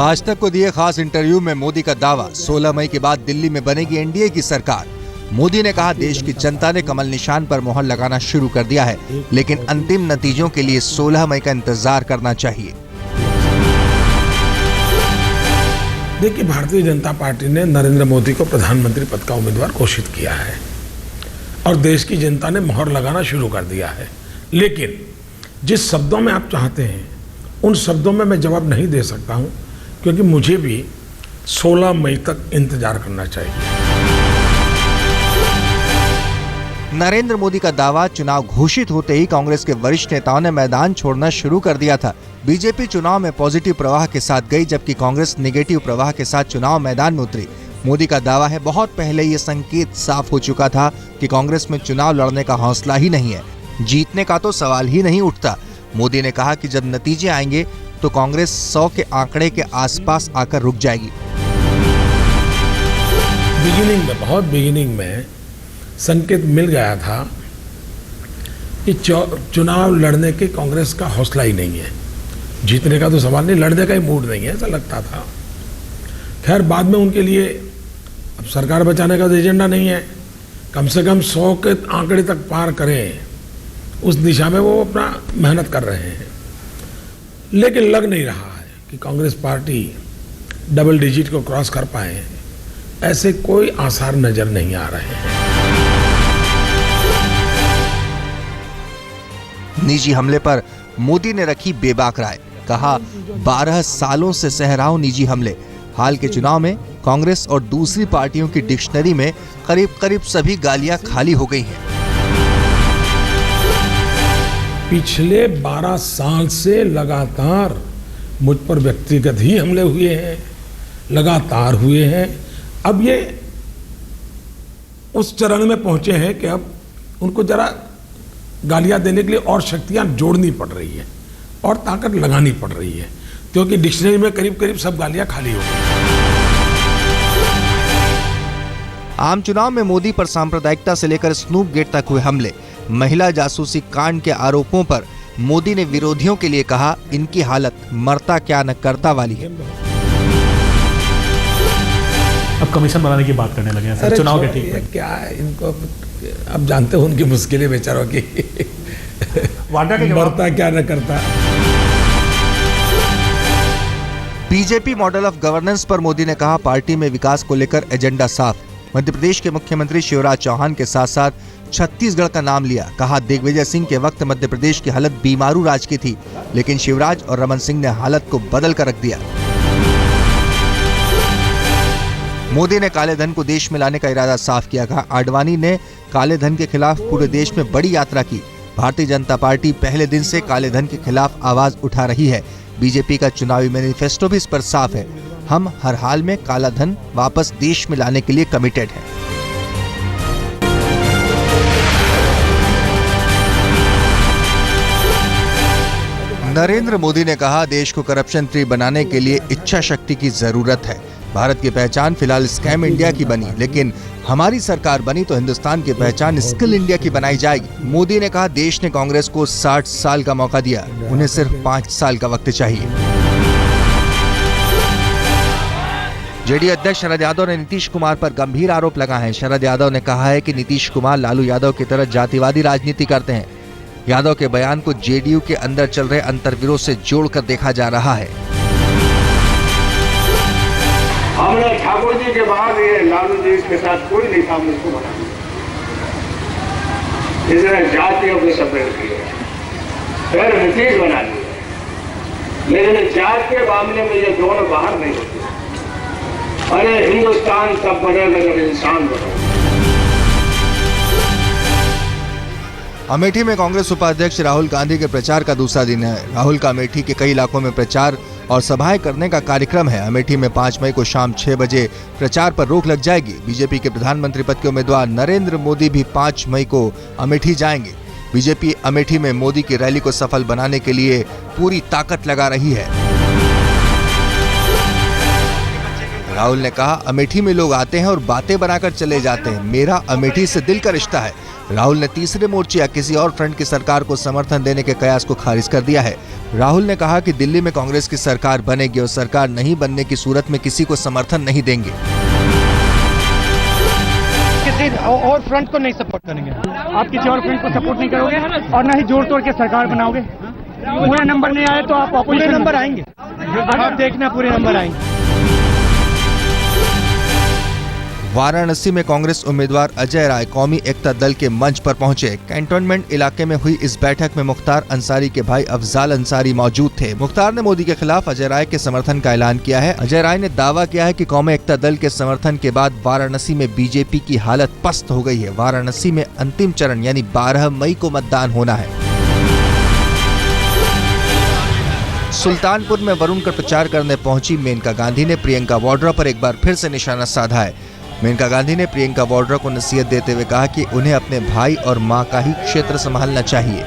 आज तक को दिए खास इंटरव्यू में मोदी का दावा, 16 मई के बाद दिल्ली में बनेगी एनडीए की सरकार। मोदी ने कहा, देश की जनता ने कमल निशान पर मोहर लगाना शुरू कर दिया है, लेकिन अंतिम नतीजों के लिए 16 मई का इंतजार करना चाहिए। देखिए, भारतीय जनता पार्टी ने नरेंद्र मोदी को प्रधानमंत्री पद का उम्मीदवार घोषित किया है और देश की जनता ने मोहर लगाना शुरू कर दिया है। लेकिन जिस शब्दों में आप चाहते हैं उन शब्दों में मैं जवाब नहीं दे सकता हूं, क्योंकि मुझे भी 16 मई तक इंतजार करना चाहिए। नरेंद्र मोदी का दावा, चुनाव घोषित होते ही कांग्रेस के वरिष्ठ नेताओं ने मैदान छोड़ना शुरू कर दिया था। बीजेपी चुनाव में पॉजिटिव प्रवाह के साथ गई, जबकि कांग्रेस नेगेटिव प्रवाह के साथ चुनाव मैदान में उतरी। मोदी का दावा है, बहुत पहले ये संकेत साफ हो चुका था कि कांग्रेस में चुनाव लड़ने का हौसला ही नहीं है, जीतने का तो सवाल ही नहीं उठता। मोदी ने कहा कि जब नतीजे आएंगे तो कांग्रेस 100 के आंकड़े के आसपास आकर रुक जाएगी। बहुत बिगिनिंग में संकेत मिल गया था कि चुनाव लड़ने के कांग्रेस का हौसला ही नहीं है, जीतने का तो सवाल नहीं, लड़ने का ही मूड नहीं है, ऐसा लगता था। खैर, बाद में उनके लिए अब सरकार बचाने का तो एजेंडा नहीं है, कम से कम 100 के आंकड़े तक पार करें, उस दिशा में वो अपना मेहनत कर रहे हैं। लेकिन लग नहीं रहा है कि कांग्रेस पार्टी डबल डिजिट को क्रॉस कर पाए, ऐसे कोई आसार नजर नहीं आ रहे हैं। निजी हमले पर मोदी ने रखी बेबाक राय, कहा 12 सालों से सह रहा हूं निजी हमले। हाल के चुनाव में कांग्रेस और दूसरी पार्टियों की डिक्शनरी में करीब सभी गालियां खाली हो गई हैं। पिछले 12 साल से लगातार मुझ पर व्यक्तिगत ही हमले हुए हैं, लगातार हुए हैं। अब ये उस चरण में पहुंचे हैं कि अब उनको जरा गालियां देने के लिए और शक्तियां जोड़नी पड़ रही है और ताकत लगानी पड़ रही है, क्योंकि डिक्शनरी में करीब सब गालियां खाली हो गई। आम चुनाव में मोदी पर सांप्रदायिकता से लेकर स्नूप गेट तक हुए हमले, महिला जासूसी कांड के आरोपों पर मोदी ने विरोधियों के लिए कहा, इनकी हालत मरता क्या न करता वाली है। अब कमीशन बनाने की बात करने लगे हैं सर, चुनाव के ठीक है। क्या है इनको, अब जानते हो उनकी मुश्किलें बेचारों की, मरता क्या न करता। बीजेपी मॉडल ऑफ गवर्नेंस पर मोदी ने कहा, पार्टी में विकास को लेकर एजेंडा साफ। मध्य प्रदेश के मुख्यमंत्री शिवराज चौहान के साथ साथ छत्तीसगढ़ का नाम लिया, कहा दिग्विजय सिंह के वक्त मध्य प्रदेश की हालत बीमारू राज की थी, लेकिन शिवराज और रमन सिंह ने हालत को बदल कर रख दिया। मोदी ने काले धन को देश में लाने का इरादा साफ किया, कहा आडवाणी ने काले धन के खिलाफ पूरे देश में बड़ी यात्रा की। भारतीय जनता पार्टी पहले दिन से काले धन के खिलाफ आवाज उठा रही है। बीजेपी का चुनावी मैनिफेस्टो भी इस पर साफ है, हम हर हाल में काला धन वापस देश में लाने के लिए कमिटेड हैं। नरेंद्र मोदी ने कहा, देश को करप्शन फ्री बनाने के लिए इच्छा शक्ति की जरूरत है। भारत की पहचान फिलहाल स्कैम इंडिया की बनी, लेकिन हमारी सरकार बनी तो हिंदुस्तान की पहचान स्किल इंडिया की बनाई जाएगी। मोदी ने कहा, देश ने कांग्रेस को 60 साल का मौका दिया, उन्हें सिर्फ 5 साल का वक्त चाहिए। जेडीयू अध्यक्ष शरद यादव ने नीतीश कुमार पर गंभीर आरोप लगाए हैं। शरद यादव ने कहा है कि नीतीश कुमार लालू यादव की तरह जातिवादी राजनीति करते हैं। यादव के बयान को जेडीयू के अंदर चल रहे अंतर्विरोध से जोड़कर देखा जा रहा है। हमने ठाकुर जी के बाद ये लालू जी के साथ कोई नहीं था मुझको बना, इसने जातियों के सफेद किए, फिर नीतीश बना दिया, लेकिन जात के मामले में ये दोनों बाहर नहीं होते। अरे हिंदुस्तान तब बनेगा जब इंसान बनेगा। अमेठी में कांग्रेस उपाध्यक्ष राहुल गांधी के प्रचार का दूसरा दिन है। राहुल का अमेठी के कई इलाकों में प्रचार और सभाएं करने का कार्यक्रम है। अमेठी में 5 मई को शाम 6 बजे प्रचार पर रोक लग जाएगी। बीजेपी के प्रधानमंत्री पद के उम्मीदवार नरेंद्र मोदी भी 5 मई को अमेठी जाएंगे। बीजेपी अमेठी में मोदी की रैली को सफल बनाने के लिए पूरी ताकत लगा रही है। राहुल ने कहा, अमेठी में लोग आते हैं और बातें बनाकर चले जाते हैं। मेरा अमेठी से दिल का रिश्ता है। राहुल ने तीसरे मोर्चे या किसी और फ्रंट की सरकार को समर्थन देने के कयास को खारिज कर दिया है। राहुल ने कहा कि दिल्ली में कांग्रेस की सरकार बनेगी और सरकार नहीं बनने की सूरत में किसी को समर्थन नहीं देंगे। किसी और फ्रंट को नहीं सपोर्ट करेंगे। आप किसी और फ्रंट को सपोर्ट नहीं करोगे और ना ही जोड़ तोड़ के सरकार बनाओगे। पूरे नंबर नहीं आए तो आप पूरे नंबर आएंगे, आप देखना पूरे नंबर आएंगे। वाराणसी में कांग्रेस उम्मीदवार अजय राय कौमी एकता दल के मंच पर पहुंचे। कैंटोनमेंट इलाके में हुई इस बैठक में मुख्तार अंसारी के भाई अफजाल अंसारी मौजूद थे। मुख्तार ने मोदी के खिलाफ अजय राय के समर्थन का ऐलान किया है। अजय राय ने दावा किया है कि कौमी एकता दल के समर्थन के बाद वाराणसी में बीजेपी की हालत पस्त हो गई है। वाराणसी में अंतिम चरण यानी 12 मई को मतदान होना है। सुल्तानपुर में वरुण का प्रचार करने पहुंची मेनका गांधी ने प्रियंका वाड्रा पर एक बार फिर से निशाना साधा है। मेनका गांधी ने प्रियंका वाड्रा को नसीहत देते हुए कहा कि उन्हें अपने भाई और मां का ही क्षेत्र संभालना चाहिए।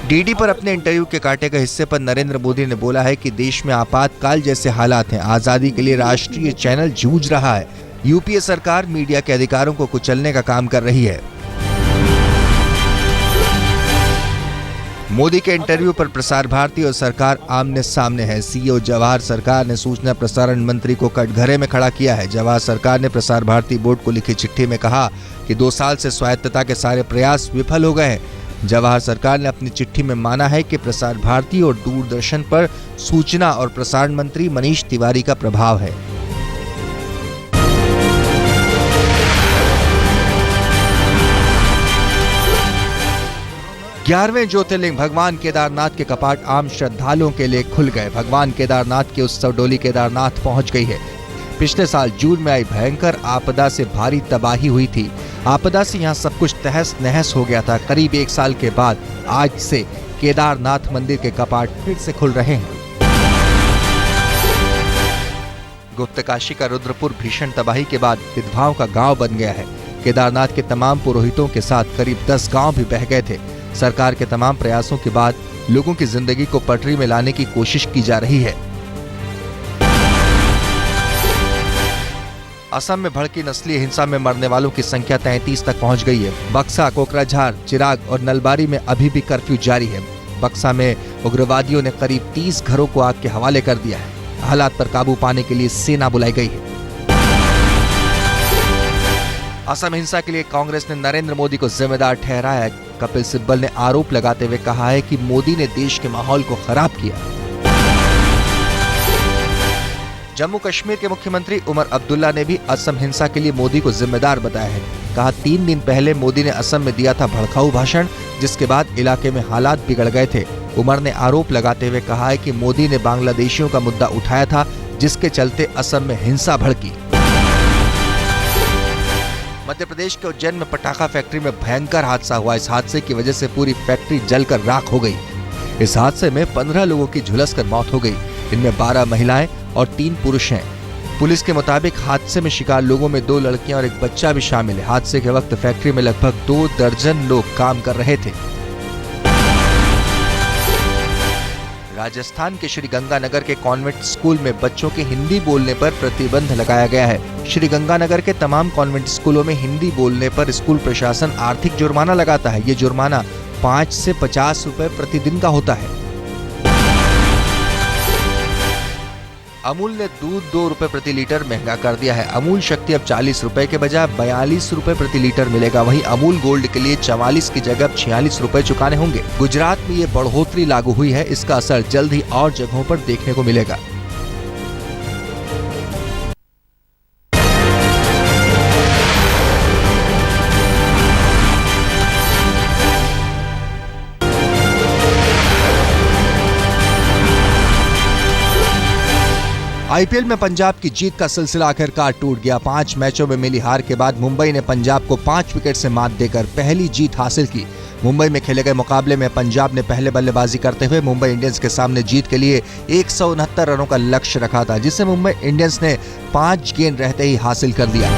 डीडी पर अपने इंटरव्यू के काटे गए हिस्से पर नरेंद्र मोदी ने बोला है कि देश में आपातकाल जैसे हालात हैं। आजादी के लिए राष्ट्रीय चैनल जूझ रहा है। यूपीए सरकार मीडिया के अधिकारों को कुचलने का काम कर रही है। मोदी के इंटरव्यू पर प्रसार भारती और सरकार आमने सामने है। सीईओ जवाहर सरकार ने सूचना प्रसारण मंत्री को कटघरे में खड़ा किया है। जवाहर सरकार ने प्रसार भारती बोर्ड को लिखी चिट्ठी में कहा कि 2 साल से स्वायत्तता के सारे प्रयास विफल हो गए हैं। जवाहर सरकार ने अपनी चिट्ठी में माना है कि प्रसार भारती और दूरदर्शन पर सूचना और प्रसारण मंत्री मनीष तिवारी का प्रभाव है। ग्यारहवें ज्योतिर्लिंग भगवान केदारनाथ के कपाट आम श्रद्धालुओं के लिए खुल गए। भगवान केदारनाथ की उत्सव डोली केदारनाथ पहुंच गई है। पिछले साल जून में आई भयंकर आपदा से भारी तबाही हुई थी। आपदा से यहां सब कुछ तहस नहस हो गया था। करीब 1 साल के बाद आज से केदारनाथ मंदिर के कपाट फिर से खुल रहे हैं। गुप्तकाशी का रुद्रपुर भीषण तबाही के बाद विधवाओं का गांव बन गया है। केदारनाथ के तमाम पुरोहितों के साथ करीब 10 गांव भी बह गए थे। सरकार के तमाम प्रयासों के बाद लोगों की जिंदगी को पटरी में लाने की कोशिश की जा रही है। असम में भड़की नस्लीय हिंसा में मरने वालों की संख्या 33 तक पहुंच गई है। बक्सा, कोकराझार, चिराग और नलबारी में अभी भी कर्फ्यू जारी है। बक्सा में उग्रवादियों ने करीब 30 घरों को आग के हवाले कर दिया है। हालात पर काबू पाने के लिए सेना बुलाई गई है। असम हिंसा के लिए कांग्रेस ने नरेंद्र मोदी को जिम्मेदार ठहराया है। कपिल सिब्बल ने आरोप लगाते हुए कहा है कि मोदी ने देश के माहौल को खराब किया। जम्मू कश्मीर के मुख्यमंत्री उमर अब्दुल्ला ने भी असम हिंसा के लिए मोदी को जिम्मेदार बताया है। कहा 3 दिन पहले मोदी ने असम में दिया था भड़काऊ भाषण, जिसके बाद इलाके में हालात बिगड़ गए थे। उमर ने आरोप लगाते हुए कहा है कि मोदी ने बांग्लादेशियों का मुद्दा उठाया था, जिसके चलते असम में हिंसा भड़की। मध्य प्रदेश के उज्जैन में पटाखा फैक्ट्री में भयंकर हादसा हुआ। इस हादसे की वजह से पूरी फैक्ट्री जलकर राख हो गई। इस हादसे में 15 लोगों की झुलसकर मौत हो गई। इनमें 12 महिलाएं और 3 पुरुष हैं। पुलिस के मुताबिक हादसे में शिकार लोगों में 2 लड़कियां और एक बच्चा भी शामिल है। हादसे के वक्त फैक्ट्री में लगभग 2 दर्जन लोग काम कर रहे थे। राजस्थान के श्रीगंगानगर के कॉन्वेंट स्कूल में बच्चों के हिंदी बोलने पर प्रतिबंध लगाया गया है। श्रीगंगानगर के तमाम कॉन्वेंट स्कूलों में हिंदी बोलने पर स्कूल प्रशासन आर्थिक जुर्माना लगाता है। ये जुर्माना 5 से 50 रुपए प्रतिदिन का होता है। अमूल ने दूध 2 रुपए प्रति लीटर महंगा कर दिया है। अमूल शक्ति अब 40 रुपए के बजाय 42 रुपए प्रति लीटर मिलेगा। वहीं अमूल गोल्ड के लिए 44 की जगह 46 रुपए चुकाने होंगे। गुजरात में ये बढ़ोतरी लागू हुई है। इसका असर जल्द ही और जगहों पर देखने को मिलेगा। आईपीएल में पंजाब की जीत का सिलसिला आखिरकार टूट गया। 5 मैचों में मिली हार के बाद मुंबई ने पंजाब को 5 विकेट से मात देकर पहली जीत हासिल की। मुंबई में खेले गए मुकाबले में पंजाब ने पहले बल्लेबाजी करते हुए मुंबई इंडियंस के सामने जीत के लिए 169 रनों का लक्ष्य रखा था, जिसे मुंबई इंडियंस ने 5 गेंद रहते ही हासिल कर दिया।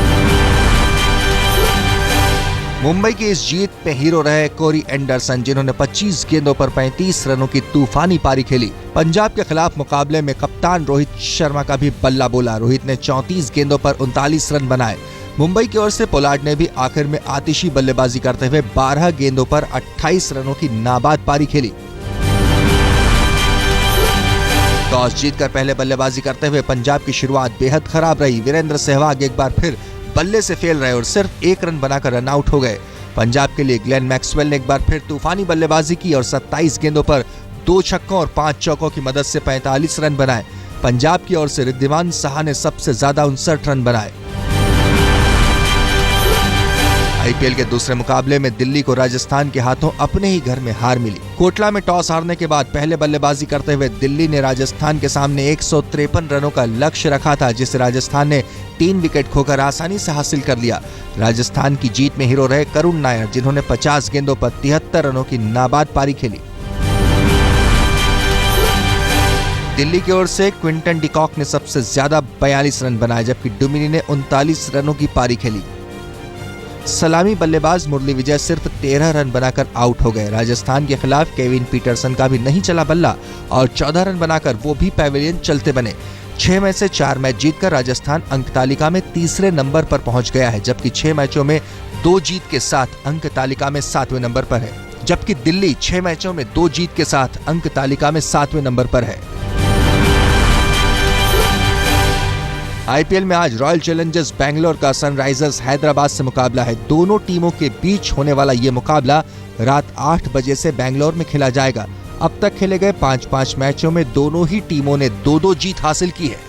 मुंबई की इस जीत में हीरो रहे कोरी एंडरसन, जिन्होंने 25 गेंदों पर 35 रनों की तूफानी पारी खेली। पंजाब के खिलाफ मुकाबले में कप्तान रोहित शर्मा का भी बल्ला बोला। रोहित ने 34 गेंदों पर 39 रन बनाए। मुंबई की ओर से पोलार्ड ने भी आखिर में आतिशी बल्लेबाजी करते हुए 12 गेंदों पर 28 रनों की नाबाद पारी खेली। टॉस जीतकर पहले बल्लेबाजी करते हुए पंजाब की शुरुआत बेहद खराब रही। वीरेंद्र सहवाग एक बार फिर बल्ले से फेल रहे और सिर्फ 1 रन बनाकर रन आउट हो गए। पंजाब के लिए ग्लेन मैक्सवेल ने एक बार फिर तूफानी बल्लेबाजी की और 27 गेंदों पर 2 छक्कों और 5 चौकों की मदद से 45 रन बनाए। पंजाब की ओर से रिद्धिमान साहा ने सबसे ज्यादा 59 रन बनाए। आईपीएल के दूसरे मुकाबले में दिल्ली को राजस्थान के हाथों अपने ही घर में हार मिली। कोटला में टॉस हारने के बाद पहले बल्लेबाजी करते हुए दिल्ली ने राजस्थान के सामने 153 रनों का लक्ष्य रखा था, जिसे राजस्थान ने 3 विकेट खोकर आसानी से हासिल कर लिया। राजस्थान की जीत में हीरो रहे करुण नायर, जिन्होंने 50 गेंदों पर 73 रनों की नाबाद पारी खेली। दिल्ली की ओर से क्विंटन डिकॉक ने सबसे ज्यादा 42 रन बनाए, जबकि डुमिनी ने 39 रनों की पारी खेली। सलामी बल्लेबाज मुरली विजय सिर्फ 13 रन बनाकर आउट हो गए। राजस्थान के खिलाफ केविन पीटरसन का भी नहीं चला बल्ला और 14 रन बनाकर वो भी पैवेलियन चलते बने। 6 में से 4 मैच जीतकर राजस्थान अंक तालिका में तीसरे नंबर पर पहुंच गया है, जबकि 6 मैचों में 2 जीत के साथ अंक तालिका में 7वें नंबर पर है। जबकि दिल्ली 6 मैचों में 2 जीत के साथ अंक तालिका में 7वें नंबर पर है। आईपीएल में आज रॉयल चैलेंजर्स बैंगलोर का सनराइजर्स हैदराबाद से मुकाबला है। दोनों टीमों के बीच होने वाला ये मुकाबला रात 8 बजे से बैंगलोर में खेला जाएगा। अब तक खेले गए 5-5 मैचों में दोनों ही टीमों ने 2-2 जीत हासिल की है।